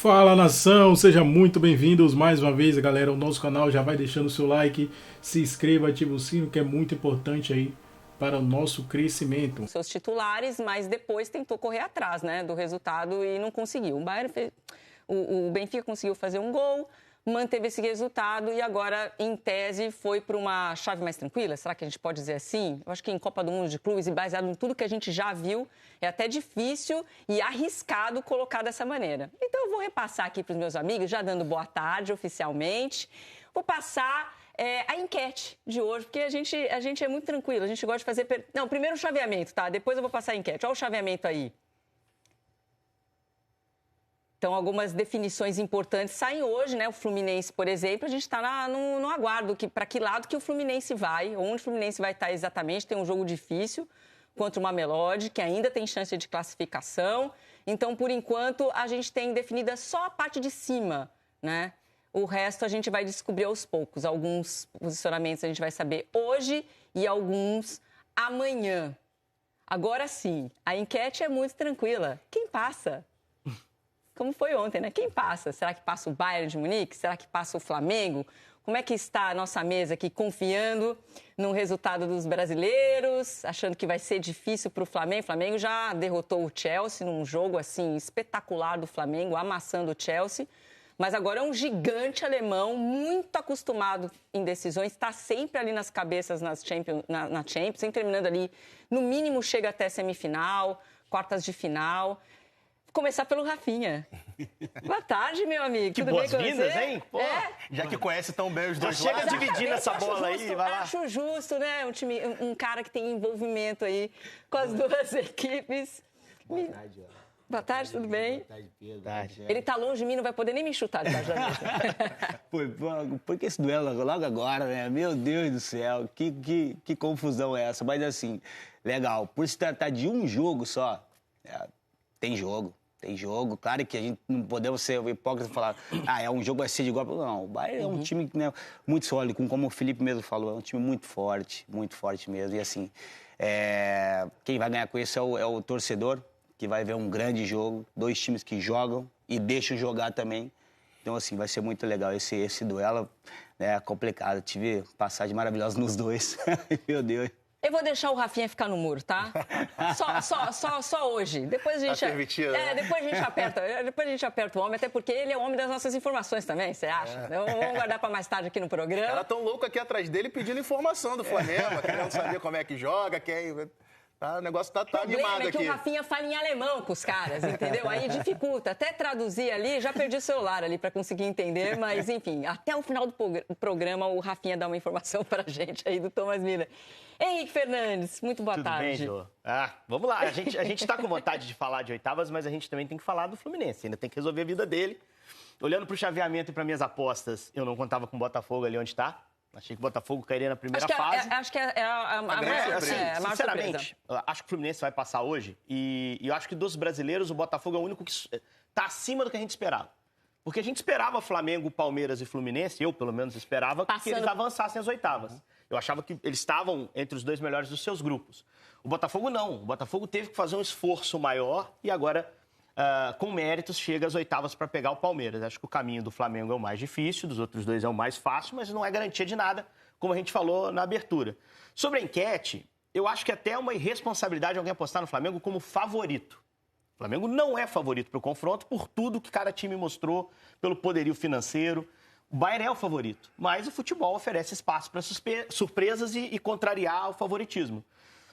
Fala, nação, sejam muito bem-vindos mais uma vez, galera, ao nosso canal. Já vai deixando o seu like, se inscreva, ativa o sino, que é muito importante aí para o nosso crescimento. Seus titulares, mas depois tentou correr atrás, né, do resultado e não conseguiu. O Benfica conseguiu fazer um gol, manteve esse resultado e agora, em tese, foi para uma chave mais tranquila? Será que a gente pode dizer assim? Eu acho que em Copa do Mundo de Clubes e baseado em tudo que a gente já viu, é até difícil e arriscado colocar dessa maneira. Então eu vou repassar aqui para os meus amigos, já dando boa tarde oficialmente. Vou passar a enquete de hoje, porque a gente é muito tranquilo, a gente gosta de fazer... Não, primeiro o chaveamento, tá? Depois eu vou passar a enquete. Olha o chaveamento aí. Então, algumas definições importantes saem hoje, né? O Fluminense, por exemplo, a gente está no aguardo para que lado que o Fluminense vai, onde o Fluminense vai estar exatamente. Tem um jogo difícil contra o Mamelodi, que ainda tem chance de classificação. Então, por enquanto, a gente tem definida só a parte de cima, né? O resto a gente vai descobrir aos poucos. Alguns posicionamentos a gente vai saber hoje e alguns amanhã. Agora sim, a enquete é muito tranquila. Quem passa? Como foi ontem, né? Quem passa? Será que passa o Bayern de Munique? Será que passa o Flamengo? Como é que está a nossa mesa aqui, confiando no resultado dos brasileiros, achando que vai ser difícil para o Flamengo? O Flamengo já derrotou o Chelsea num jogo, assim, espetacular do Flamengo, amassando o Chelsea. Mas agora é um gigante alemão, muito acostumado em decisões, está sempre ali nas cabeças na Champions, sempre terminando ali, no mínimo chega até semifinal, quartas de final. Começar pelo Rafinha. Boa tarde, meu amigo. Que boas-vindas, hein? Pô, já que conhece tão bem os dois lados. Chega dividindo essa bola aí, vai lá. Acho justo, né? Um cara que tem envolvimento aí com as duas equipes. Boa tarde, ó. Boa tarde, tudo bem? Boa tarde, Pedro. Ele tá longe de mim, não vai poder nem me chutar debaixo da mesa. Por que esse duelo logo agora, né? Meu Deus do céu, que confusão é essa? Mas assim, legal. Por se tratar de um jogo só, tem jogo. Tem jogo, claro que a gente não podemos ser hipócrita e falar, é um jogo vai ser de igual. Não, o Bayern é um time, né, muito sólido, como o Felipe mesmo falou, é um time muito forte mesmo. E assim, quem vai ganhar com isso é o torcedor, que vai ver um grande jogo, dois times que jogam e deixam jogar também. Então, assim, vai ser muito legal esse duelo, né, complicado. Tive passagem maravilhosa nos dois, meu Deus. Eu vou deixar o Rafinha ficar no muro, tá? Só hoje. Depois a gente... Tá permitido, né? Depois a gente aperta o homem, até porque ele é o homem das nossas informações também, você acha? Então, vamos guardar para mais tarde aqui no programa. Ela tão louco aqui atrás dele pedindo informação do Flamengo, querendo saber como é que joga, o negócio tá animado aqui. O problema é que o Rafinha fala em alemão com os caras, entendeu? Aí dificulta. Até traduzir ali, já perdi o celular ali para conseguir entender, mas enfim, até o final do programa o Rafinha dá uma informação pra gente aí do Thomas Miller. Henrique Fernandes, muito boa tarde. Tudo bem, Jô? Vamos lá, a gente tá com vontade de falar de oitavas, mas a gente também tem que falar do Fluminense, ainda tem que resolver a vida dele. Olhando pro chaveamento e para minhas apostas, eu não contava com o Botafogo ali onde tá. Achei que o Botafogo cairia na primeira fase. Acho que é a maior sinceramente, acho que o Fluminense vai passar hoje. E eu acho que dos brasileiros, o Botafogo é o único que está acima do que a gente esperava. Porque a gente esperava Flamengo, Palmeiras e Fluminense, eu pelo menos esperava que eles avançassem as oitavas. Eu achava que eles estavam entre os dois melhores dos seus grupos. O Botafogo não. O Botafogo teve que fazer um esforço maior e agora... com méritos, chega às oitavas para pegar o Palmeiras. Acho que o caminho do Flamengo é o mais difícil, dos outros dois é o mais fácil, mas não é garantia de nada, como a gente falou na abertura. Sobre a enquete, eu acho que até é uma irresponsabilidade alguém apostar no Flamengo como favorito. O Flamengo não é favorito para o confronto por tudo que cada time mostrou, pelo poderio financeiro. O Bayern é o favorito, mas o futebol oferece espaço para surpresas e contrariar o favoritismo.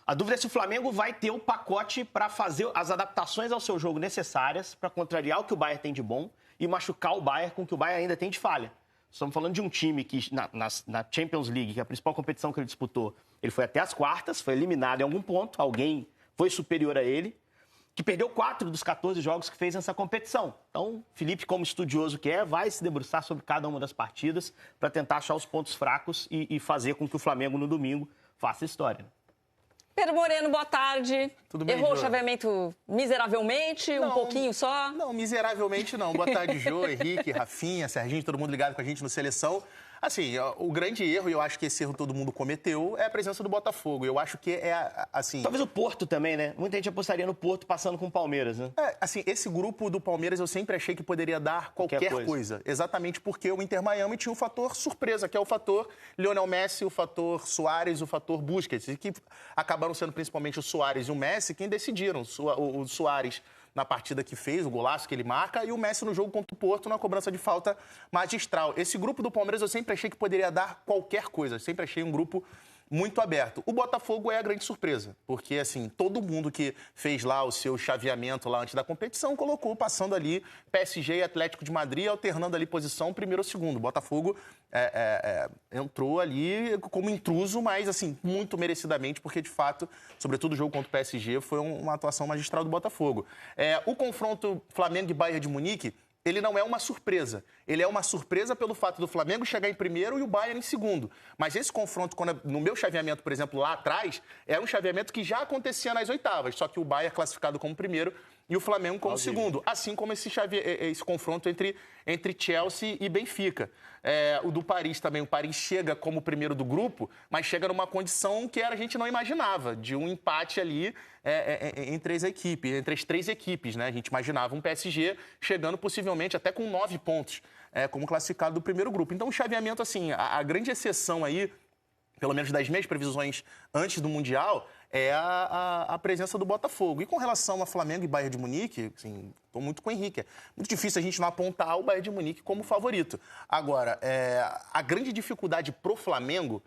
A dúvida é se o Flamengo vai ter o pacote para fazer as adaptações ao seu jogo necessárias para contrariar o que o Bayern tem de bom e machucar o Bayern com o que o Bayern ainda tem de falha. Estamos falando de um time que, na Champions League, que é a principal competição que ele disputou, ele foi até as quartas, foi eliminado em algum ponto, alguém foi superior a ele, que perdeu 4 dos 14 jogos que fez nessa competição. Então, Felipe, como estudioso que é, vai se debruçar sobre cada uma das partidas para tentar achar os pontos fracos e fazer com que o Flamengo, no domingo, faça história. Pedro Moreno, boa tarde. Tudo bem, Errou Jô? o chaveamento miseravelmente, um pouquinho só? Não, miseravelmente não. Boa tarde, Jô, Henrique, Rafinha, Serginho, todo mundo ligado com a gente no Seleção. Assim, o grande erro, e eu acho que esse erro todo mundo cometeu, é a presença do Botafogo. Eu acho que assim... Talvez o Porto também, né? Muita gente apostaria no Porto passando com o Palmeiras, né? Assim, esse grupo do Palmeiras eu sempre achei que poderia dar qualquer coisa. Exatamente porque o Inter Miami tinha um fator surpresa, que é o fator Lionel Messi, o fator Suárez, o fator Busquets, e que acabaram sendo principalmente o Suárez e o Messi quem decidiram. O Suárez na partida que fez, o golaço que ele marca, e o Messi no jogo contra o Porto, na cobrança de falta magistral. Esse grupo do Palmeiras eu sempre achei que poderia dar qualquer coisa, sempre achei um grupo muito aberto. O Botafogo é a grande surpresa, porque, assim, todo mundo que fez lá o seu chaveamento lá antes da competição colocou, passando ali, PSG e Atlético de Madrid, alternando ali posição, primeiro ou segundo. O Botafogo entrou ali como intruso, mas, assim, muito merecidamente, porque, de fato, sobretudo o jogo contra o PSG, foi uma atuação magistral do Botafogo. O confronto Flamengo e Bayern de Munique, ele não é uma surpresa. Ele é uma surpresa pelo fato do Flamengo chegar em primeiro e o Bayern em segundo. Mas esse confronto, no meu chaveamento, por exemplo, lá atrás, é um chaveamento que já acontecia nas oitavas, só que o Bayern é classificado como primeiro e o Flamengo como segundo. Assim como esse confronto entre Chelsea e Benfica. O do Paris também. O Paris chega como primeiro do grupo, mas chega numa condição que a gente não imaginava, de um empate ali entre as três equipes, né? A gente imaginava um PSG chegando possivelmente até com 9 pontos, como classificado do primeiro grupo. Então, o chaveamento, assim, a grande exceção aí, pelo menos das minhas previsões antes do Mundial, é a presença do Botafogo. E com relação a Flamengo e Bayern de Munique, assim, estou muito com o Henrique. É muito difícil a gente não apontar o Bayern de Munique como favorito. Agora, a grande dificuldade pro Flamengo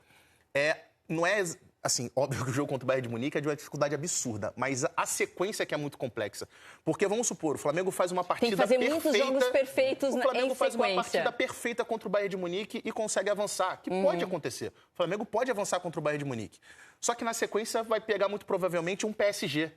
não é... Assim, óbvio que o jogo contra o Bayern de Munique é de uma dificuldade absurda, mas a sequência que é muito complexa. Porque, vamos supor, o Flamengo faz uma partida perfeita... Tem que fazer muitos jogos perfeitos em sequência. O Flamengo faz uma partida perfeita contra o Bayern de Munique e consegue avançar, que pode acontecer. O Flamengo pode avançar contra o Bayern de Munique. Só que na sequência vai pegar muito provavelmente um PSG.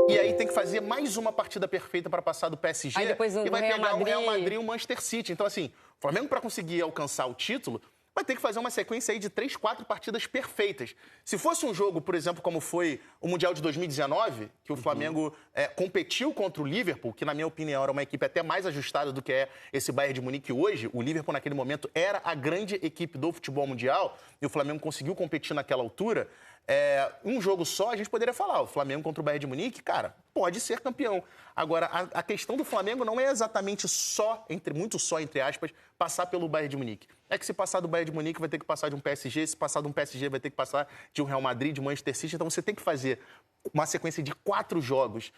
E aí tem que fazer mais uma partida perfeita para passar do PSG aí depois e vai pegar o Real Madrid e o Manchester City. Então, assim, o Flamengo, para conseguir alcançar o título, vai ter que fazer uma sequência aí de 3, 4 partidas perfeitas. Se fosse um jogo, por exemplo, como foi o Mundial de 2019, que o Flamengo competiu contra o Liverpool, que na minha opinião era uma equipe até mais ajustada do que é esse Bayern de Munique hoje, o Liverpool naquele momento era a grande equipe do futebol mundial e o Flamengo conseguiu competir naquela altura, um jogo só a gente poderia falar, o Flamengo contra o Bayern de Munique, cara, pode ser campeão. Agora, a questão do Flamengo não é exatamente entre aspas, passar pelo Bayern de Munique. É que se passar do Bayern de Munique vai ter que passar de um PSG, se passar de um PSG vai ter que passar de um Real Madrid, de um Manchester City. Então você tem que fazer uma sequência de 4 jogos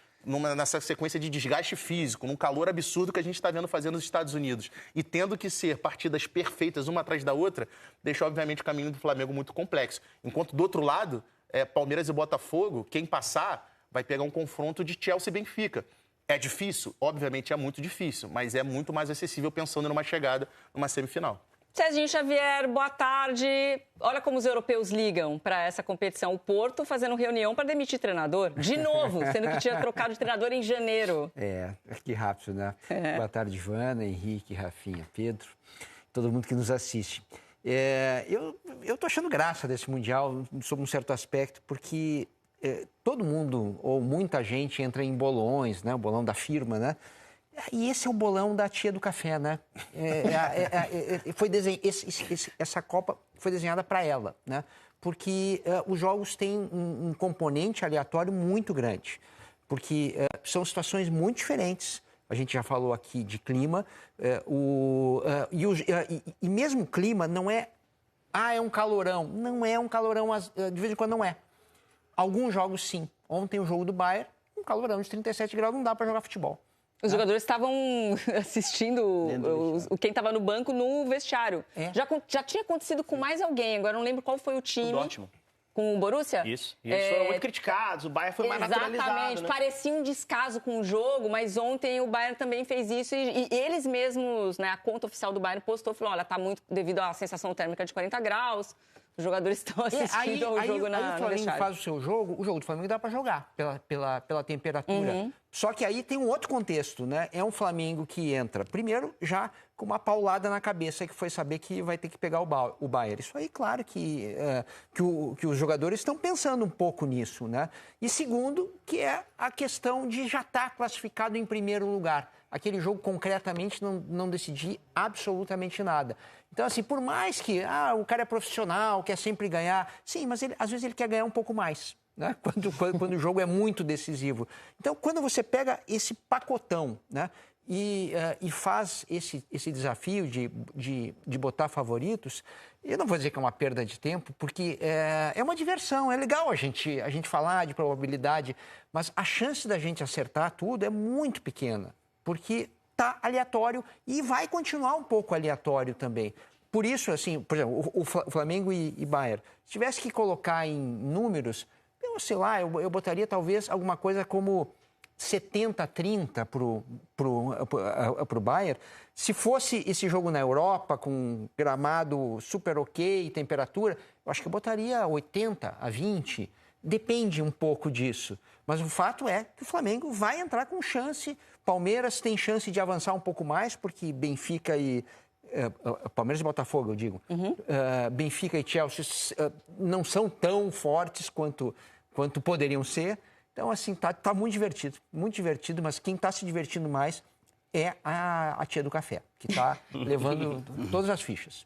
nessa sequência de desgaste físico, num calor absurdo que a gente está vendo fazer nos Estados Unidos. E tendo que ser partidas perfeitas uma atrás da outra, deixa obviamente o caminho do Flamengo muito complexo. Enquanto do outro lado, Palmeiras e Botafogo, quem passar vai pegar um confronto de Chelsea e Benfica. É difícil? Obviamente é muito difícil, mas é muito mais acessível pensando numa chegada, numa semifinal. Serginho Xavier, boa tarde. Olha como os europeus ligam para essa competição. O Porto fazendo reunião para demitir treinador. De novo, sendo que tinha trocado de treinador em janeiro. Que rápido, né? Boa tarde, Joana, Henrique, Rafinha, Pedro, todo mundo que nos assiste. Eu tô achando graça desse Mundial, sob um certo aspecto, porque todo mundo, ou muita gente, entra em bolões, né? O bolão da firma, né? E esse é o bolão da tia do café, né? Essa Copa foi desenhada para ela, né? Porque os jogos têm um componente aleatório muito grande. Porque são situações muito diferentes. A gente já falou aqui de clima. E mesmo o clima não é... é um calorão. Não é um calorão, de vez em quando não é. Alguns jogos, sim. Ontem o jogo do Bayern, um calorão de 37 graus, não dá para jogar futebol. Os jogadores estavam assistindo quem estava no banco no vestiário. Já tinha acontecido com mais alguém, agora não lembro qual foi o time. O Dortmund. Com o Borussia? Isso. E eles foram muito criticados, o Bayern foi mais naturalizado. Exatamente, né? Parecia um descaso com o jogo, mas ontem o Bayern também fez isso e eles mesmos, né, a conta oficial do Bayern postou, falou, olha, tá muito devido à sensação térmica de 40 graus, os jogadores estão assistindo ao jogo no vestiário. Aí o Flamengo faz o seu jogo, o jogo do Flamengo dá para jogar pela temperatura Só que aí tem um outro contexto, né? É um Flamengo que entra, primeiro, já com uma paulada na cabeça, que foi saber que vai ter que pegar o Bayern. Isso aí, claro que os jogadores estão pensando um pouco nisso, né? E segundo, que é a questão de já estar classificado em primeiro lugar. Aquele jogo, concretamente, não decidir absolutamente nada. Então, assim, por mais que o cara é profissional, quer sempre ganhar, sim, mas às vezes ele quer ganhar um pouco mais, né? Quando o jogo é muito decisivo. Então, quando você pega esse pacotão, né, e faz esse desafio de botar favoritos, eu não vou dizer que é uma perda de tempo, porque é uma diversão, é legal a gente falar de probabilidade, mas a chance da gente acertar tudo é muito pequena, porque está aleatório e vai continuar um pouco aleatório também. Por isso, assim, por exemplo, o Flamengo e Bayern, se tivesse que colocar em números, eu sei lá, eu botaria talvez alguma coisa como 70-30 pro Bayern. Se fosse esse jogo na Europa, com gramado super ok, temperatura, eu acho que eu botaria 80-20. Depende um pouco disso. Mas o fato é que o Flamengo vai entrar com chance. Palmeiras tem chance de avançar um pouco mais, porque Benfica e... Palmeiras e Botafogo, eu digo. Benfica e Chelsea não são tão fortes quanto poderiam ser. Então, assim, tá muito divertido, mas quem está se divertindo mais é a tia do café, que está levando todas as fichas.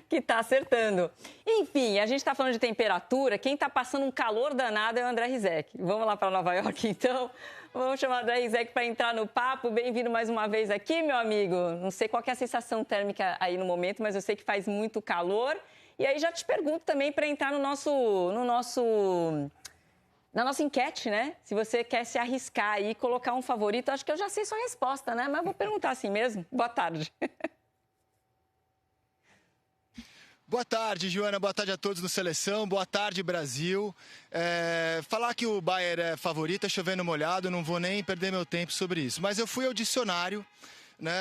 Que está acertando. Enfim, a gente está falando de temperatura, quem está passando um calor danado é o André Rizek. Vamos lá para Nova York, então? Vamos chamar o André Rizek para entrar no papo. Bem-vindo mais uma vez aqui, meu amigo. Não sei qual que é a sensação térmica aí no momento, mas eu sei que faz muito calor. E aí já te pergunto também para entrar na nossa enquete, né? Se você quer se arriscar aí e colocar um favorito, acho que eu já sei sua resposta, né? Mas vou perguntar assim mesmo. Boa tarde. Boa tarde, Joana. Boa tarde a todos no Seleção. Boa tarde, Brasil. Falar que o Bayern é favorito é chovendo molhado, não vou nem perder meu tempo sobre isso. Mas eu fui ao dicionário, né,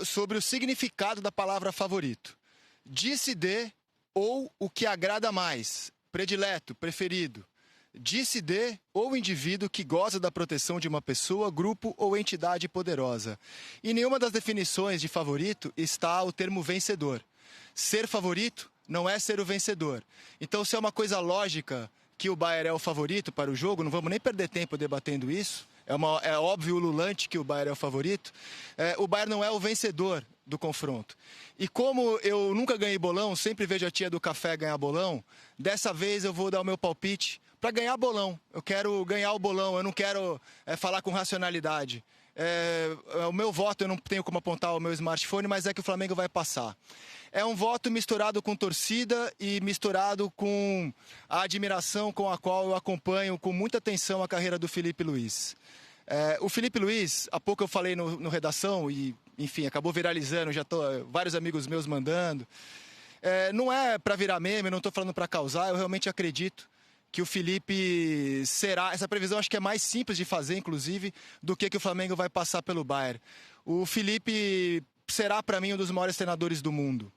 sobre o significado da palavra favorito. Disse de ou o que agrada mais, predileto, preferido. Disse de ou indivíduo que goza da proteção de uma pessoa, grupo ou entidade poderosa. Em nenhuma das definições de favorito está o termo vencedor. Ser favorito não é ser o vencedor. Então, se é uma coisa lógica que o Bayern é o favorito para o jogo, não vamos nem perder tempo debatendo isso. É óbvio, ululante que o Bayern é o favorito. O Bayern não é o vencedor do confronto. E como eu nunca ganhei bolão, sempre vejo a tia do café ganhar bolão, dessa vez eu vou dar o meu palpite para ganhar bolão. Eu quero ganhar o bolão, eu não quero falar com racionalidade. O meu voto, eu não tenho como apontar o meu smartphone, mas é que o Flamengo vai passar. É um voto misturado com torcida e misturado com a admiração com a qual eu acompanho com muita atenção a carreira do Felipe Luiz. O Felipe Luiz, há pouco eu falei no Redação e, enfim, acabou viralizando, já vários amigos meus mandando. Não é para virar meme, não estou falando para causar, eu realmente acredito que o Felipe será... Essa previsão acho que é mais simples de fazer, inclusive, do que o Flamengo vai passar pelo Bayern. O Felipe será, para mim, um dos maiores treinadores do mundo.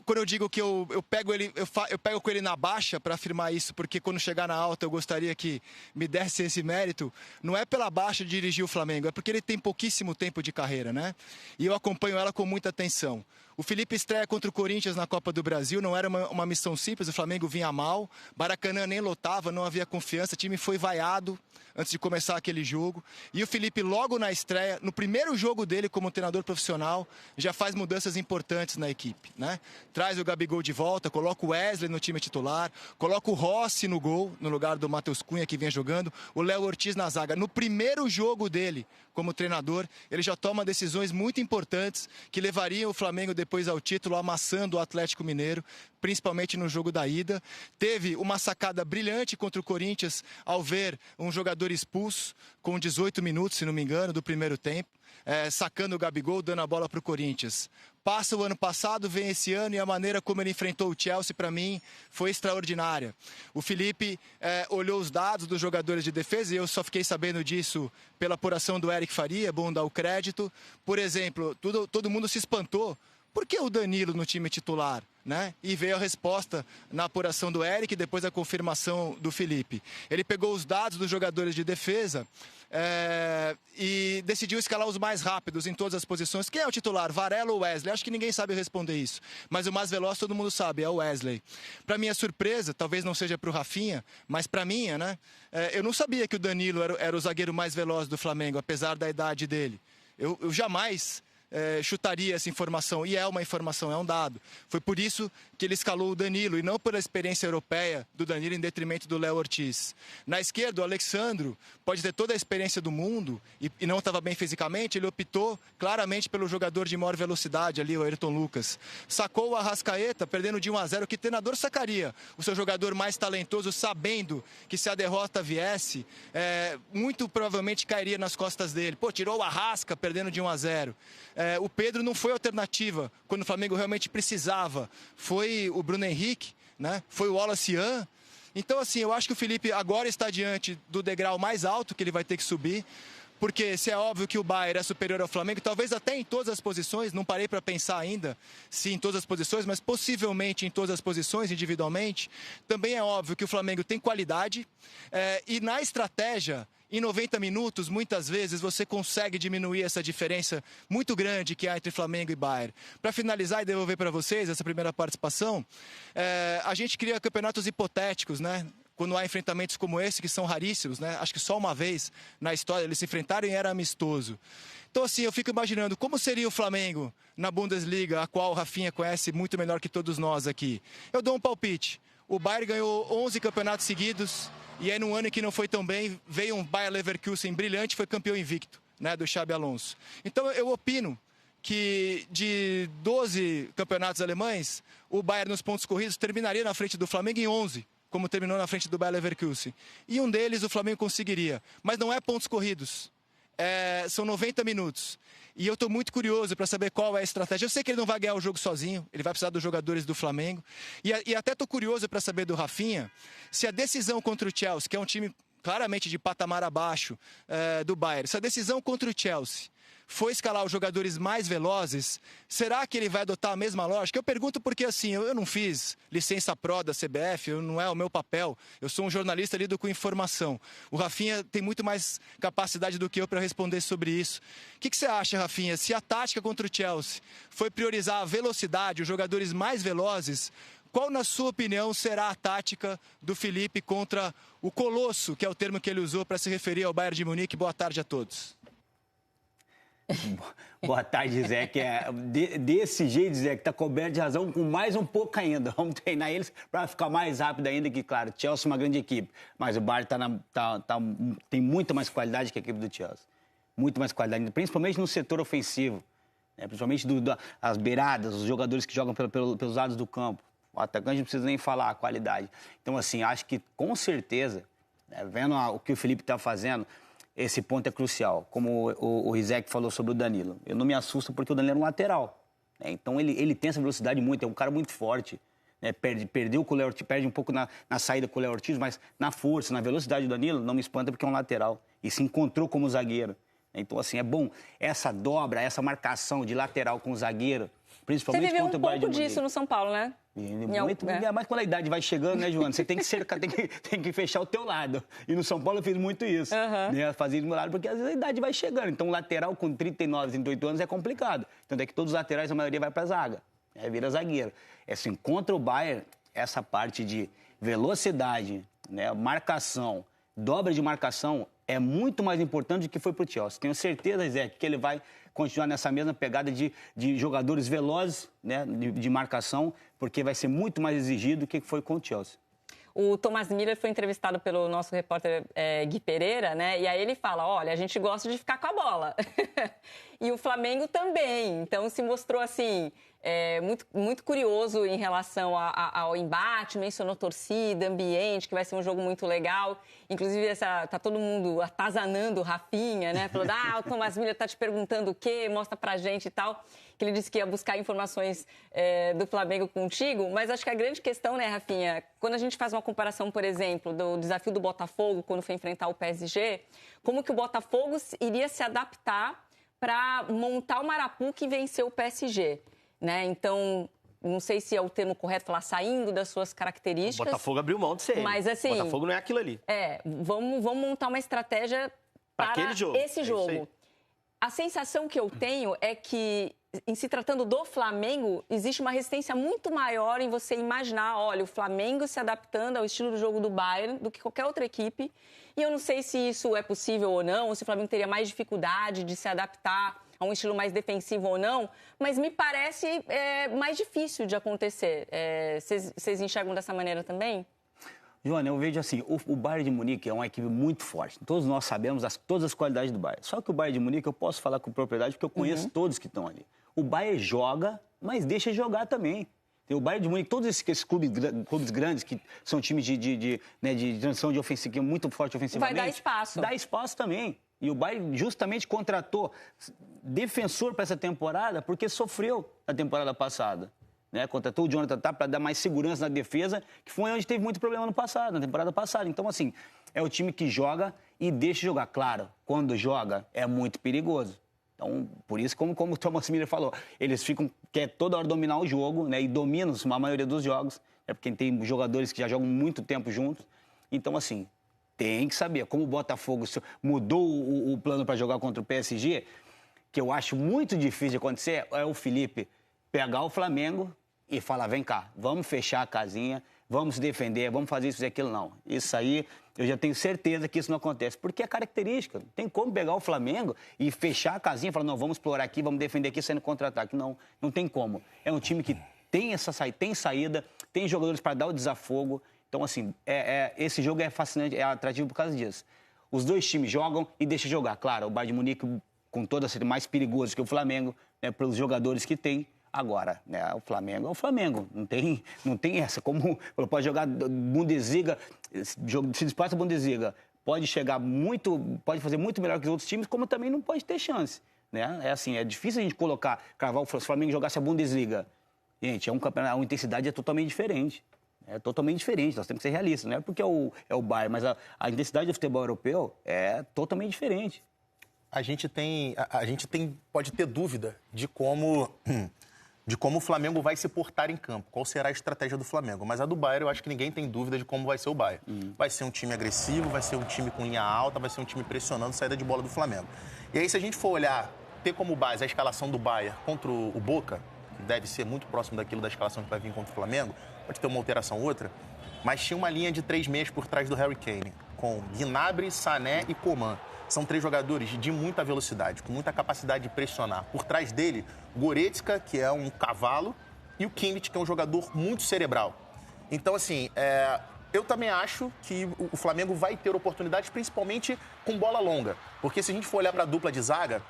Quando eu digo que eu pego com ele na baixa para afirmar isso, porque quando chegar na alta eu gostaria que me desse esse mérito, não é pela baixa de dirigir o Flamengo, é porque ele tem pouquíssimo tempo de carreira, né? E eu acompanho ela com muita atenção. O Felipe estreia contra o Corinthians na Copa do Brasil, não era uma missão simples, o Flamengo vinha mal, Maracanã nem lotava, não havia confiança, o time foi vaiado antes de começar aquele jogo. E o Felipe, logo na estreia, no primeiro jogo dele como treinador profissional, já faz mudanças importantes na equipe, né? Traz o Gabigol de volta, coloca o Wesley no time titular, coloca o Rossi no gol, no lugar do Matheus Cunha, que vinha jogando, o Léo Ortiz na zaga. No primeiro jogo dele como treinador, ele já toma decisões muito importantes que levariam o Flamengo depois ao título, amassando o Atlético Mineiro, principalmente no jogo da ida. Teve uma sacada brilhante contra o Corinthians ao ver um jogador expulso com 18 minutos, se não me engano, do primeiro tempo, sacando o Gabigol, dando a bola para o Corinthians. Passa o ano passado, vem esse ano e a maneira como ele enfrentou o Chelsea, para mim, foi extraordinária. O Felipe olhou os dados dos jogadores de defesa e eu só fiquei sabendo disso pela apuração do Eric Faria, bom dar o crédito. Por exemplo, todo mundo se espantou. Por que o Danilo no time titular? né? E veio a resposta na apuração do Eric e depois a confirmação do Felipe. Ele pegou os dados dos jogadores de defesa e decidiu escalar os mais rápidos em todas as posições. Quem é o titular, Varela ou Wesley? Acho que ninguém sabe responder isso, mas o mais veloz todo mundo sabe, é o Wesley. Para minha surpresa, talvez não seja para o Rafinha, mas para minha, né? Eu não sabia que o Danilo era o zagueiro mais veloz do Flamengo, apesar da idade dele. Eu jamais chutaria essa informação, e é uma informação, é um dado. Foi por isso que ele escalou o Danilo, e não pela experiência europeia do Danilo em detrimento do Léo Ortiz. Na esquerda, o Alexandro pode ter toda a experiência do mundo e não estava bem fisicamente, ele optou claramente pelo jogador de maior velocidade ali, o Ayrton Lucas. Sacou o Arrascaeta, perdendo de 1-0, que treinador sacaria o seu jogador mais talentoso, sabendo que se a derrota viesse, muito provavelmente cairia nas costas dele. Pô, tirou o Arrasca, perdendo de 1-0. O Pedro não foi alternativa quando o Flamengo realmente precisava. Foi o Bruno Henrique, né? Foi o Wallace Ian. Então, assim, eu acho que o Felipe agora está diante do degrau mais alto que ele vai ter que subir. Porque se é óbvio que o Baier é superior ao Flamengo, talvez até em todas as posições, não parei para pensar ainda se em todas as posições, mas possivelmente em todas as posições, individualmente, também é óbvio que o Flamengo tem qualidade e na estratégia, em 90 minutos, muitas vezes, você consegue diminuir essa diferença muito grande que há entre Flamengo e Baier. Para finalizar e devolver para vocês essa primeira participação, a gente cria campeonatos hipotéticos, né? Quando há enfrentamentos como esse, que são raríssimos, né? Acho que só uma vez na história eles se enfrentaram e era amistoso. Então, assim, eu fico imaginando como seria o Flamengo na Bundesliga, a qual o Rafinha conhece muito melhor que todos nós aqui. Eu dou um palpite. O Bayern ganhou 11 campeonatos seguidos e aí, num ano em que não foi tão bem, veio um Bayer Leverkusen brilhante e foi campeão invicto, né, do Xabi Alonso. Então, eu opino que de 12 campeonatos alemães, o Bayern nos pontos corridos terminaria na frente do Flamengo em 11. Como terminou na frente do Bayer Leverkusen. E um deles o Flamengo conseguiria. Mas não é pontos corridos. São 90 minutos. E eu estou muito curioso para saber qual é a estratégia. Eu sei que ele não vai ganhar o jogo sozinho. Ele vai precisar dos jogadores do Flamengo. E até estou curioso para saber do Rafinha se a decisão contra o Chelsea, que é um time claramente de patamar abaixo do Bayern, se a decisão contra o Chelsea foi escalar os jogadores mais velozes, será que ele vai adotar a mesma lógica? Eu pergunto porque, assim, eu não fiz licença pró da CBF, não é o meu papel, eu sou um jornalista, lido com informação. O Rafinha tem muito mais capacidade do que eu para responder sobre isso. O que você acha, Rafinha? Se a tática contra o Chelsea foi priorizar a velocidade, os jogadores mais velozes, qual, na sua opinião, será a tática do Felipe contra o Colosso, que é o termo que ele usou para se referir ao Bayern de Munique? Boa tarde a todos. Boa tarde, Zé. Desse jeito, Zé, que está coberto de razão, com mais um pouco ainda. Vamos treinar eles para ficar mais rápido ainda, que, claro, Chelsea é uma grande equipe, mas o Bayern tem muito mais qualidade que a equipe do Chelsea. Muito mais qualidade, principalmente no setor ofensivo, né? Principalmente as beiradas, os jogadores que jogam pelos lados do campo. O atacante não precisa nem falar a qualidade. Então, assim, acho que, com certeza, né, vendo o que o Felipe está fazendo, esse ponto é crucial. Como o Rizek falou sobre o Danilo. Eu não me assusto porque o Danilo é um lateral, né? Então, ele tem essa velocidade muito, é um cara muito forte. Né? Perdeu com o Léo Ortiz, perde um pouco na saída com o Léo Ortiz, mas na força, na velocidade do Danilo, não me espanta porque é um lateral. E se encontrou como zagueiro. Então, assim, é bom essa dobra, essa marcação de lateral com o zagueiro, principalmente contra o Bayern de Munique. Você viveu um pouco disso no São Paulo, né? Muito, mas quando a idade vai chegando, né, Joana? Você tem que fechar o teu lado. E no São Paulo eu fiz muito isso. Né? Fazia do meu lado, porque às vezes a idade vai chegando. Então, lateral com 39, 38 anos é complicado. Tanto é que todos os laterais, a maioria vai pra zaga. Vira zagueiro. Assim, contra o Bayern, essa parte de velocidade, né, marcação, dobra de marcação, é muito mais importante do que foi pro Chelsea. Tenho certeza, Zé, que ele vai continuar nessa mesma pegada de jogadores velozes, né, de marcação, porque vai ser muito mais exigido do que foi com o Chelsea. O Thomas Miller foi entrevistado pelo nosso repórter Gui Pereira, né? E aí ele fala, olha, a gente gosta de ficar com a bola. E o Flamengo também. Então, se mostrou, assim, muito curioso em relação ao embate, mencionou torcida, ambiente, que vai ser um jogo muito legal. Inclusive, tá todo mundo atazanando o Rafinha, né? Falando, o Thomas Miller tá te perguntando o quê? Mostra pra gente e tal. Que ele disse que ia buscar informações do Flamengo contigo. Mas acho que a grande questão, né, Rafinha, quando a gente faz uma comparação, por exemplo, do desafio do Botafogo, quando foi enfrentar o PSG, como que o Botafogo iria se adaptar para montar o Marapuca e vencer o PSG, né? Então, não sei se é o termo correto falar saindo das suas características. O Botafogo abriu mão de ser. Mas assim, o Botafogo não é aquilo ali. Vamos montar uma estratégia para esse jogo. A sensação que eu tenho é que, em se tratando do Flamengo, existe uma resistência muito maior em você imaginar, olha, o Flamengo se adaptando ao estilo do jogo do Bayern do que qualquer outra equipe. E eu não sei se isso é possível ou não, ou se o Flamengo teria mais dificuldade de se adaptar a um estilo mais defensivo ou não, mas me parece mais difícil de acontecer. Vocês enxergam dessa maneira também? Joana, eu vejo assim, o Bayern de Munique é uma equipe muito forte. Todos nós sabemos todas as qualidades do Bayern. Só que o Bayern de Munique eu posso falar com propriedade porque eu conheço todos que estão ali. O Bayern joga, mas deixa jogar também. O Bayern de Munique, todos esses clubes grandes, que são times de transição de ofensiva, que é muito forte ofensivamente... Vai dar espaço. Dá espaço também. E o Bayern justamente contratou defensor para essa temporada porque sofreu na temporada passada. Contratou o Jonathan Tah para dar mais segurança na defesa, que foi onde teve muito problema na temporada passada. Então, assim, é o time que joga e deixa jogar. Claro, quando joga, é muito perigoso. Então, por isso, como o Thomas Miller falou, eles quer toda hora dominar o jogo, e dominam a maioria dos jogos, porque tem jogadores que já jogam muito tempo juntos. Então, assim, tem que saber. Como o Botafogo mudou o plano para jogar contra o PSG, que eu acho muito difícil de acontecer, é o Felipe pegar o Flamengo e falar, vem cá, vamos fechar a casinha, vamos se defender, vamos fazer isso e aquilo. Não. Isso aí, eu já tenho certeza que isso não acontece, porque é característica. Não tem como pegar o Flamengo e fechar a casinha e falar, não, vamos explorar aqui, vamos defender aqui, saindo contra-ataque. Não, não tem como. É um time que tem saída, tem jogadores para dar o desafogo. Então, assim, esse jogo é fascinante, é atrativo por causa disso. Os dois times jogam e deixam jogar. Claro, o Bayern de Munique, com toda certeza, mais perigoso que o Flamengo, pelos jogadores que tem. Agora, o Flamengo é o Flamengo, não tem essa. Como pode jogar Bundesliga, se despacha a Bundesliga, pode fazer muito melhor que os outros times, como também não pode ter chance. É assim, é difícil a gente cravar o Flamengo e jogasse a Bundesliga. Gente, é um campeonato, a intensidade é totalmente diferente. É totalmente diferente, nós temos que ser realistas. Não é porque é o Bayern, mas a intensidade do futebol europeu é totalmente diferente. A gente pode ter dúvida de como o Flamengo vai se portar em campo, qual será a estratégia do Flamengo. Mas a do Bayern, eu acho que ninguém tem dúvida de como vai ser o Bayern. Vai ser um time agressivo, vai ser um time com linha alta, vai ser um time pressionando a saída de bola do Flamengo. E aí, se a gente for olhar, ter como base a escalação do Bayern contra o Boca, que deve ser muito próximo daquilo da escalação que vai vir contra o Flamengo, pode ter uma alteração ou outra, mas tinha uma linha de 3 meias por trás do Harry Kane, com Gnabry, Sané e Coman. São 3 jogadores de muita velocidade, com muita capacidade de pressionar. Por trás dele, Goretzka, que é um cavalo, e o Kimmich, que é um jogador muito cerebral. Então, assim, eu também acho que o Flamengo vai ter oportunidades, principalmente com bola longa. Porque se a gente for olhar para a dupla de zaga,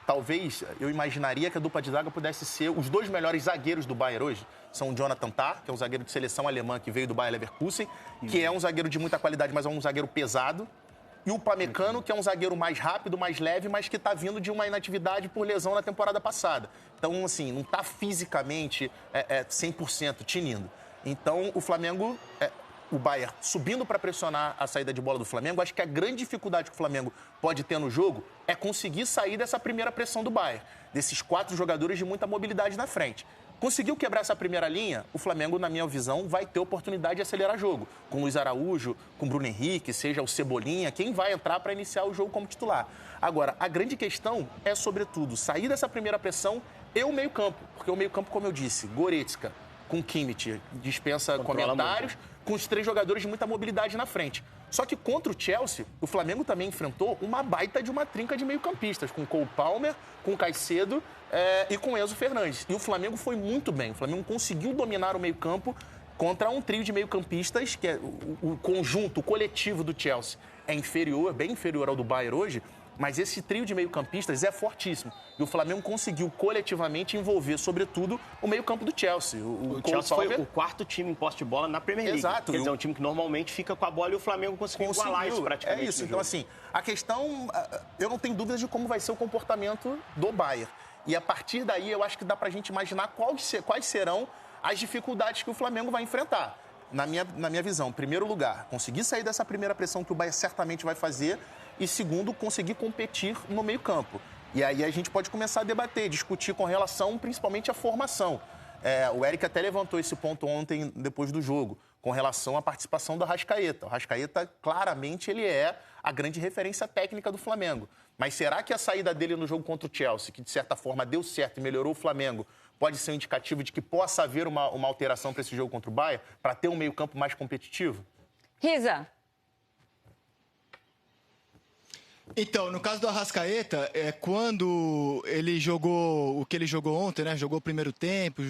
talvez eu imaginaria que a dupla de zaga pudesse ser os 2 melhores zagueiros do Bayern hoje. São o Jonathan Tah, que é um zagueiro de seleção alemã que veio do Bayer Leverkusen, que é um zagueiro de muita qualidade, mas é um zagueiro pesado. E o Upamecano, que é um zagueiro mais rápido, mais leve, mas que está vindo de uma inatividade por lesão na temporada passada. Então, assim, não está fisicamente 100% tinindo. Então, o Flamengo, o Bayern subindo para pressionar a saída de bola do Flamengo, acho que a grande dificuldade que o Flamengo pode ter no jogo é conseguir sair dessa primeira pressão do Bayern, desses 4 jogadores de muita mobilidade na frente. Conseguiu quebrar essa primeira linha, o Flamengo, na minha visão, vai ter oportunidade de acelerar jogo. Com o Luiz Araújo, com o Bruno Henrique, seja o Cebolinha, quem vai entrar para iniciar o jogo como titular. Agora, a grande questão é, sobretudo, sair dessa primeira pressão e o meio-campo. Porque o meio-campo, como eu disse, Goretzka com Kimmich, dispensa comentários, com os 3 jogadores de muita mobilidade na frente. Só que contra o Chelsea, o Flamengo também enfrentou uma baita de uma trinca de meio-campistas, com Cole Palmer, com Caicedo e com Enzo Fernandes. E o Flamengo foi muito bem. O Flamengo conseguiu dominar o meio-campo contra um trio de meio-campistas, que é o conjunto, o coletivo do Chelsea é inferior, bem inferior ao do Bayern hoje, mas esse trio de meio-campistas é fortíssimo. E o Flamengo conseguiu coletivamente envolver, sobretudo, o meio-campo do Chelsea. O Chelsea foi o 4º time em posse de bola na Premier League. Exato. Quer dizer, é um time que normalmente fica com a bola e o Flamengo conseguiu igualar isso praticamente. É isso. Então, assim, a questão... Eu não tenho dúvidas de como vai ser o comportamento do Bayern. E a partir daí, eu acho que dá pra gente imaginar quais serão as dificuldades que o Flamengo vai enfrentar. Na minha visão, em primeiro lugar, conseguir sair dessa primeira pressão que o Bayern certamente vai fazer e, segundo, conseguir competir no meio-campo. E aí a gente pode começar a debater, discutir com relação principalmente à formação. O Eric até levantou esse ponto ontem, depois do jogo, com relação à participação do Arrascaeta. O Arrascaeta, claramente, ele é a grande referência técnica do Flamengo. Mas será que a saída dele no jogo contra o Chelsea, que de certa forma deu certo e melhorou o Flamengo, pode ser um indicativo de que possa haver uma alteração para esse jogo contra o Bayern, para ter um meio-campo mais competitivo? Risa. Então, no caso do Arrascaeta, quando ele jogou o que ele jogou ontem, né? Jogou o primeiro tempo,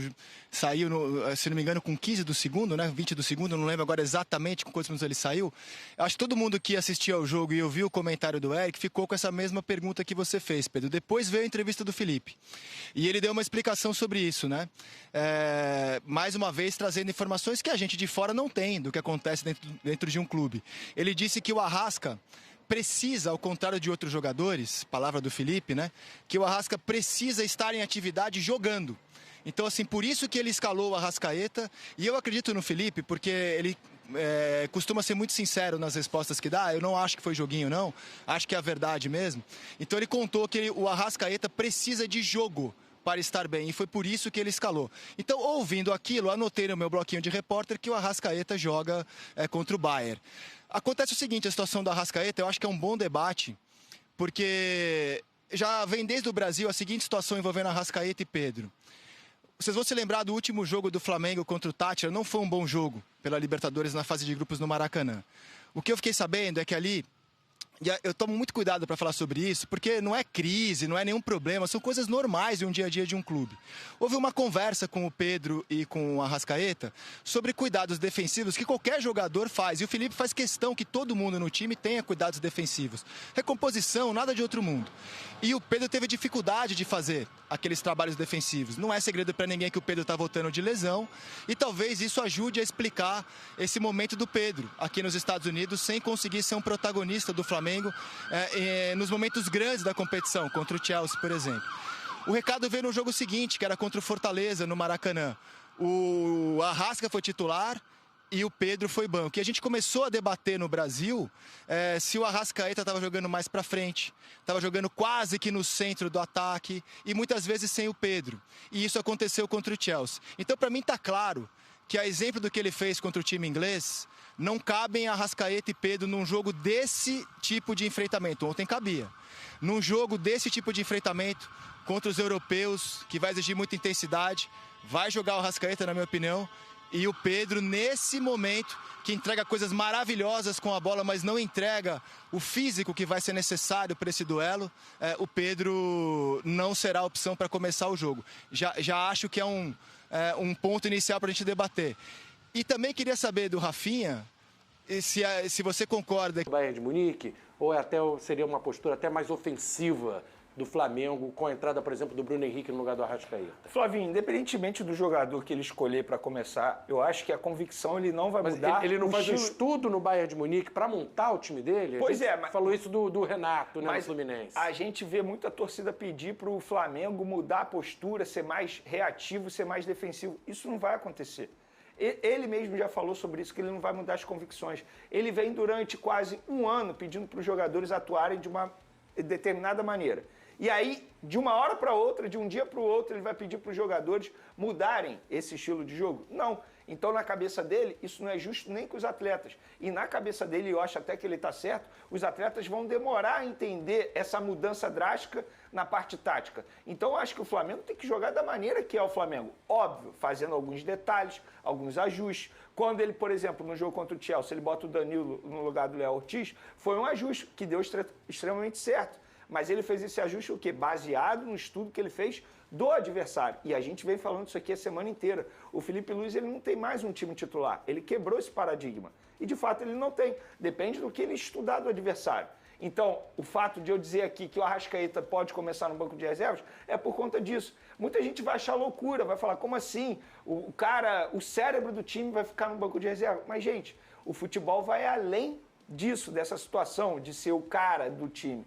saiu, se não me engano, com 15 do segundo, né? 20 do segundo, não lembro agora exatamente com quantos minutos ele saiu. Acho que todo mundo que assistiu ao jogo e ouviu o comentário do Eric ficou com essa mesma pergunta que você fez, Pedro. Depois veio a entrevista do Felipe. E ele deu uma explicação sobre isso, né? Mais uma vez, trazendo informações que a gente de fora não tem do que acontece dentro de um clube. Ele disse que o Arrasca precisa, ao contrário de outros jogadores, palavra do Felipe, né? Que o Arrasca precisa estar em atividade jogando. Então, assim, por isso que ele escalou o Arrascaeta. E eu acredito no Felipe, porque ele costuma ser muito sincero nas respostas que dá. Eu não acho que foi joguinho, não. Acho que é a verdade mesmo. Então, ele contou que o Arrascaeta precisa de jogo para estar bem, e foi por isso que ele escalou. Então, ouvindo aquilo, anotei no meu bloquinho de repórter que o Arrascaeta joga contra o Bayern. Acontece o seguinte, a situação do Arrascaeta, eu acho que é um bom debate, porque já vem desde o Brasil a seguinte situação envolvendo Arrascaeta e Pedro. Vocês vão se lembrar do último jogo do Flamengo contra o Tátira, não foi um bom jogo pela Libertadores na fase de grupos no Maracanã. O que eu fiquei sabendo é que ali, e eu tomo muito cuidado para falar sobre isso, porque não é crise, não é nenhum problema, são coisas normais de um dia a dia de um clube. Houve uma conversa com o Pedro e com o Arrascaeta sobre cuidados defensivos que qualquer jogador faz. E o Felipe faz questão que todo mundo no time tenha cuidados defensivos. Recomposição, nada de outro mundo. E o Pedro teve dificuldade de fazer aqueles trabalhos defensivos. Não é segredo para ninguém que o Pedro está voltando de lesão. E talvez isso ajude a explicar esse momento do Pedro aqui nos Estados Unidos, sem conseguir ser um protagonista do Flamengo nos momentos grandes da competição, contra o Chelsea, por exemplo. O recado veio no jogo seguinte, que era contra o Fortaleza, no Maracanã. O Arrasca foi titular e o Pedro foi banco. E a gente começou a debater no Brasil se o Arrascaeta estava jogando mais para frente, estava jogando quase que no centro do ataque e muitas vezes sem o Pedro. E isso aconteceu contra o Chelsea. Então, para mim, está claro que, a exemplo do que ele fez contra o time inglês, não cabem Arrascaeta e Pedro num jogo desse tipo de enfrentamento. Ontem cabia. Num jogo desse tipo de enfrentamento contra os europeus, que vai exigir muita intensidade, vai jogar o Arrascaeta, na minha opinião, e o Pedro, nesse momento, que entrega coisas maravilhosas com a bola, mas não entrega o físico que vai ser necessário para esse duelo, o Pedro não será a opção para começar o jogo. Já acho que é um ponto inicial para a gente debater. E também queria saber do Rafinha, se você concorda. O Bayern de Munique, ou seria uma postura até mais ofensiva do Flamengo, com a entrada, por exemplo, do Bruno Henrique no lugar do Arrascaeta? Flavinho, independentemente do jogador que ele escolher para começar, eu acho que a convicção ele não vai mudar. Ele não faz um estudo no Bayern de Munique para montar o time dele? Pois é, mas falou isso do Renato, né, mas no Fluminense. A gente vê muita torcida pedir para o Flamengo mudar a postura, ser mais reativo, ser mais defensivo. Isso não vai acontecer. Ele mesmo já falou sobre isso, que ele não vai mudar as convicções. Ele vem durante quase um ano pedindo para os jogadores atuarem de uma determinada maneira. E aí, de uma hora para outra, de um dia para o outro, ele vai pedir para os jogadores mudarem esse estilo de jogo? Não. Então, na cabeça dele, isso não é justo nem com os atletas. E na cabeça dele, eu acho até que ele está certo, os atletas vão demorar a entender essa mudança drástica na parte tática. Então, eu acho que o Flamengo tem que jogar da maneira que é o Flamengo. Óbvio, fazendo alguns detalhes, alguns ajustes. Quando ele, por exemplo, no jogo contra o Chelsea, ele bota o Danilo no lugar do Léo Ortiz, foi um ajuste que deu extremamente certo. Mas ele fez esse ajuste o quê? Baseado no estudo que ele fez do adversário. E a gente vem falando isso aqui a semana inteira. O Felipe Luiz, ele não tem mais um time titular. Ele quebrou esse paradigma. E, de fato, ele não tem. Depende do que ele estudar do adversário. Então, o fato de eu dizer aqui que o Arrascaeta pode começar no banco de reservas é por conta disso. Muita gente vai achar loucura, vai falar, como assim? O cérebro do time vai ficar no banco de reserva. Mas, gente, o futebol vai além disso, dessa situação de ser o cara do time.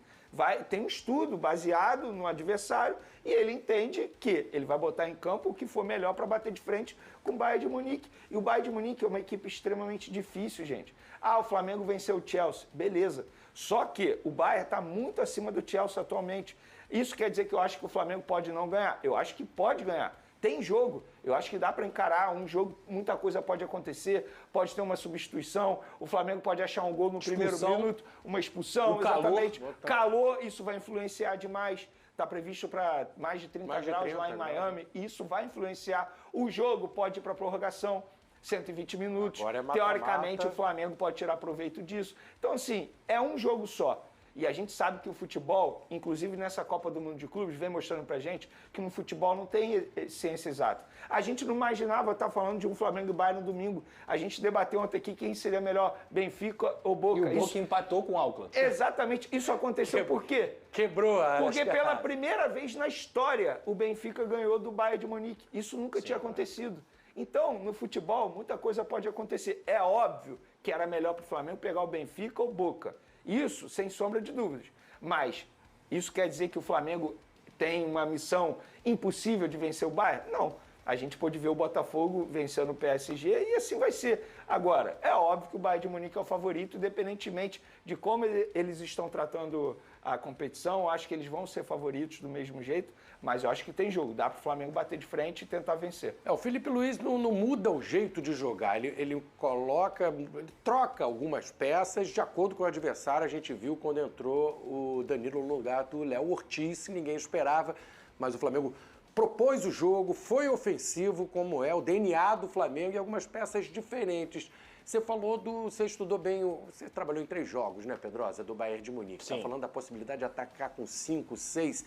Tem um estudo baseado no adversário e ele entende que ele vai botar em campo o que for melhor para bater de frente com o Bayern de Munique. E o Bayern de Munique é uma equipe extremamente difícil, gente. O Flamengo venceu o Chelsea, beleza. Só que o Bayern está muito acima do Chelsea atualmente. Isso quer dizer que eu acho que o Flamengo pode não ganhar? Eu acho que pode ganhar. tem jogo. Eu acho que dá para encarar um jogo, muita coisa pode acontecer, pode ter uma substituição, o Flamengo pode achar um gol no primeiro minuto, uma expulsão, exatamente. Calor, isso vai influenciar demais. Está previsto para mais de 30 graus lá em Miami. Isso vai influenciar. O jogo pode ir para prorrogação, 120 minutos. Teoricamente, o Flamengo pode tirar proveito disso. Então, assim, é um jogo só. E a gente sabe que o futebol, inclusive nessa Copa do Mundo de Clubes, vem mostrando pra gente que no futebol não tem ciência exata. A gente não imaginava estar falando de um Flamengo e Bayern no domingo. A gente debateu ontem aqui quem seria melhor, Benfica ou Boca. E o Boca empatou com o Auckland. Exatamente. Isso aconteceu por quê? Quebrou a... Porque pela primeira vez na história, o Benfica ganhou do Bayern de Munique. Isso nunca tinha acontecido. Então, no futebol, muita coisa pode acontecer. É óbvio que era melhor para o Flamengo pegar o Benfica ou Boca. Isso, sem sombra de dúvidas. Mas isso quer dizer que o Flamengo tem uma missão impossível de vencer o Bayern? Não. A gente pôde ver o Botafogo vencendo o PSG e assim vai ser. Agora, é óbvio que o Bayern de Munique é o favorito, independentemente de como eles estão tratando a competição. Eu acho que eles vão ser favoritos do mesmo jeito, mas eu acho que tem jogo. Dá para o Flamengo bater de frente e tentar vencer. O Felipe Luiz não muda o jeito de jogar. Ele troca algumas peças de acordo com o adversário. A gente viu quando entrou o Danilo no lugar do Léo Ortiz, ninguém esperava, mas o Flamengo propôs o jogo, foi ofensivo, como é o DNA do Flamengo, e algumas peças diferentes. Você estudou bem, você trabalhou em 3 jogos, né, Pedrosa, do Bayern de Munique. Está falando da possibilidade de atacar com 5, 6.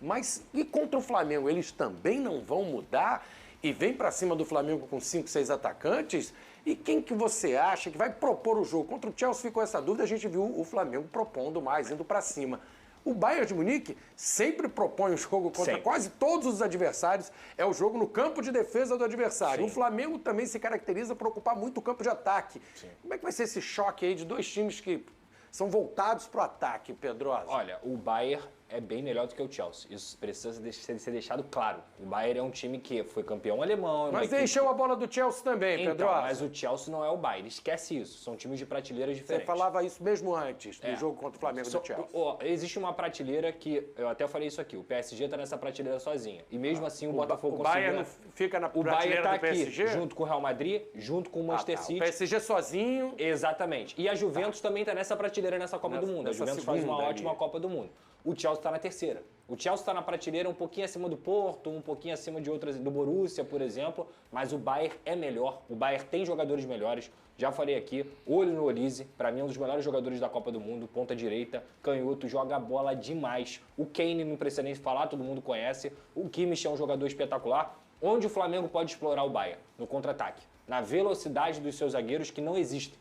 Mas e contra o Flamengo? Eles também não vão mudar e vem para cima do Flamengo com 5, 6 atacantes? E quem que você acha que vai propor o jogo? Contra o Chelsea ficou essa dúvida, a gente viu o Flamengo propondo mais, indo para cima. O Bayern de Munique sempre propõe o jogo contra quase todos os adversários. É o jogo no campo de defesa do adversário. Sim. O Flamengo também se caracteriza por ocupar muito o campo de ataque. Sim. Como é que vai ser esse choque aí de 2 times que são voltados para o ataque, Pedrosa? Olha, o Bayern é bem melhor do que o Chelsea. Isso precisa ser deixado claro. O Bayern é um time que foi campeão alemão. Mas encheu a bola do Chelsea também, Pedro. Mas o Chelsea não é o Bayern. Esquece isso. São times de prateleiras diferentes. Você falava isso mesmo antes do jogo contra o Flamengo do Chelsea. Existe uma prateleira que... Eu até falei isso aqui. O PSG está nessa prateleira sozinha. E mesmo assim o Botafogo conseguiu... O Bayern não fica na prateleira do PSG? Aqui, junto com o Real Madrid, junto com o Manchester City. O PSG sozinho... Exatamente. E a Juventus também está nessa prateleira nessa Copa do Mundo. A Juventus faz uma ótima Copa do Mundo. O Chelsea está na terceira. O Chelsea está na prateleira um pouquinho acima do Porto, um pouquinho acima de outras, do Borussia, por exemplo, mas o Bayern é melhor. O Bayern tem jogadores melhores. Já falei aqui, olho no Olise, para mim é um dos melhores jogadores da Copa do Mundo, ponta direita, canhoto, joga a bola demais. O Kane não precisa nem falar, todo mundo conhece. O Kimmich é um jogador espetacular. Onde o Flamengo pode explorar o Bayern? No contra-ataque. Na velocidade dos seus zagueiros que não existem.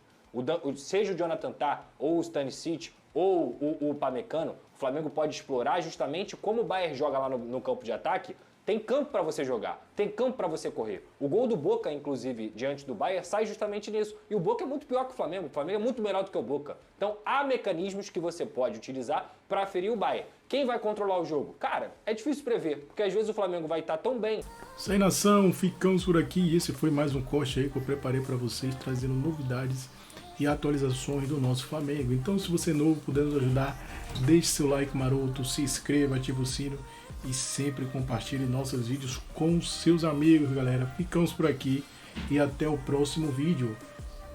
Seja o Jonathan Tah, ou o Stanisic, ou o Pamecano, o Flamengo pode explorar justamente como o Bayern joga lá no campo de ataque. Tem campo para você jogar, tem campo para você correr. O gol do Boca, inclusive, diante do Bayern, sai justamente nisso. E o Boca é muito pior que o Flamengo é muito melhor do que o Boca. Então, há mecanismos que você pode utilizar para ferir o Bayern. Quem vai controlar o jogo? Cara, é difícil prever, porque às vezes o Flamengo vai estar tão bem. Isso aí, nação, ficamos por aqui. E esse foi mais um corte aí que eu preparei para vocês, trazendo novidades e atualizações do nosso Flamengo. Então, se você é novo, puder nos ajudar, deixe seu like maroto, se inscreva, ative o sino e sempre compartilhe nossos vídeos com seus amigos, galera. Ficamos por aqui e até o próximo vídeo.